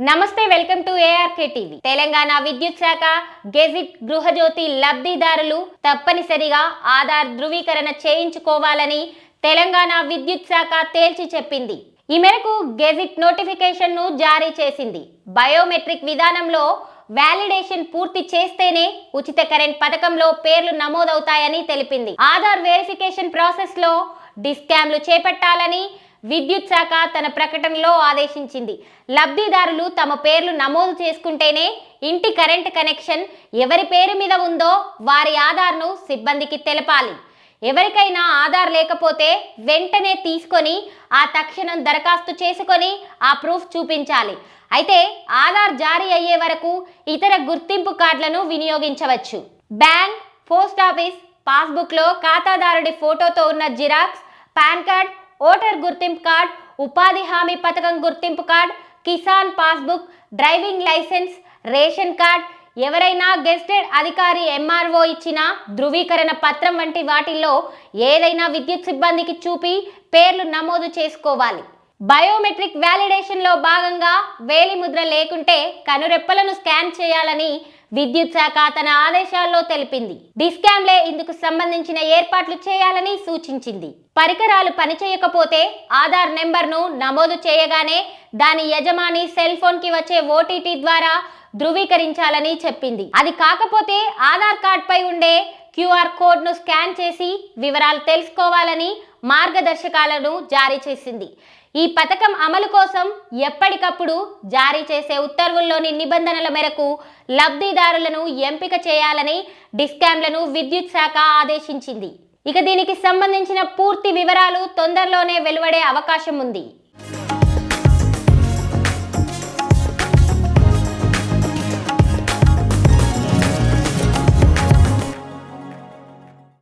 నమస్తే, welcome to ARK TV. Telangana విద్యుత్ శాఖ గెజిట్ గృహజ్యోతి లబ్ధిదారులు తప్పనిసరిగా ఆధార్ ధృవీకరణ చేయించుకోవాలని తెలంగాణ విద్యుత్ శాఖ తేల్చి చెప్పింది. ఈ మేరకు గెజిట్ నోటిఫికేషన్ ను జారీ చేసింది. బయోమెట్రిక్ విధానంలో వ్యాలిడేషన్ పూర్తి చేస్తేనే ఉచిత కరెంట్ పథకంలో పేర్లు నమోదవుతాయని తెలిపింది. ఆధార్ వెరిఫికేషన్ ప్రాసెస్ లో డిస్కామ్లు చేపట్టాలని విద్యుత్ శాఖ తన ప్రకటనలో ఆదేశించింది. లబ్ధిదారులు తమ పేర్లు నమోదు చేసుకుంటేనే ఇంటి కరెంట్ కనెక్షన్ ఎవరి పేరు మీద ఉందో వారి ఆధార్ను సిబ్బందికి తెలపాలి. ఎవరికైనా ఆధార్ లేకపోతే వెంటనే తీసుకొని తక్షణం దరఖాస్తు చేసుకొని ఆ ప్రూఫ్ చూపించాలి. అయితే ఆధార్ జారీ అయ్యే వరకు ఇతర గుర్తింపు కార్డులను వినియోగించవచ్చు. బ్యాంక్, పోస్ట్ ఆఫీస్ పాస్బుక్లో ఖాతాదారుడి ఫోటోతో ఉన్న జిరాక్స్, పాన్ కార్డ్, ఓటర్ గుర్తింపు కార్డ్, ఉపాధి హామీ పథకం గుర్తింపు card, Kisan passbook, driving licence, ration card, ఎవరైనా గెస్టెడ్ అధికారి ఎంఆర్ఓ ఇచ్చిన ధృవీకరణ పత్రం వంటి వాటిల్లో ఏదైనా విద్యుత్ సిబ్బందికి చూపి పేర్లు నమోదు చేసుకోవాలి. బయోమెట్రిక్ వ్యాలిడేషన్ లో భాగంగా వేలిముద్ర లేకుంటే కనురెప్పలను స్కాన్ చేయాలని విద్యుత్ శాఖ తన ఆదేశాల్లో తెలిపింది. డిస్కామ్లే ఇందుకు సంబంధించిన ఏర్పాట్లు చేయాలని సూచించింది. పరికరాలు పనిచేయకపోతే ఆధార్ నెంబర్ను నమోదు చేయగానే దాని యజమాని సెల్ ఫోన్ కి వచ్చే ఓటీపీ ద్వారా ధృవీకరించాలని చెప్పింది. అది కాకపోతే ఆధార్ కార్డ్ పై ఉండే క్యూఆర్ కోడ్ ను స్కాన్ చేసి వివరాలు తెలుసుకోవాలని మార్గదర్శకాలను జారీ చేసింది. ఈ పథకం అమలు కోసం ఎప్పటికప్పుడు జారీ చేసే ఉత్తర్వుల్లోని నిబంధనల మేరకు లబ్ధిదారులను ఎంపిక చేయాలని డిస్కామ్లను విద్యుత్ శాఖ ఆదేశించింది. ఇక దీనికి సంబంధించిన పూర్తి వివరాలు తొందరలోనే వెలువడే అవకాశం ఉంది.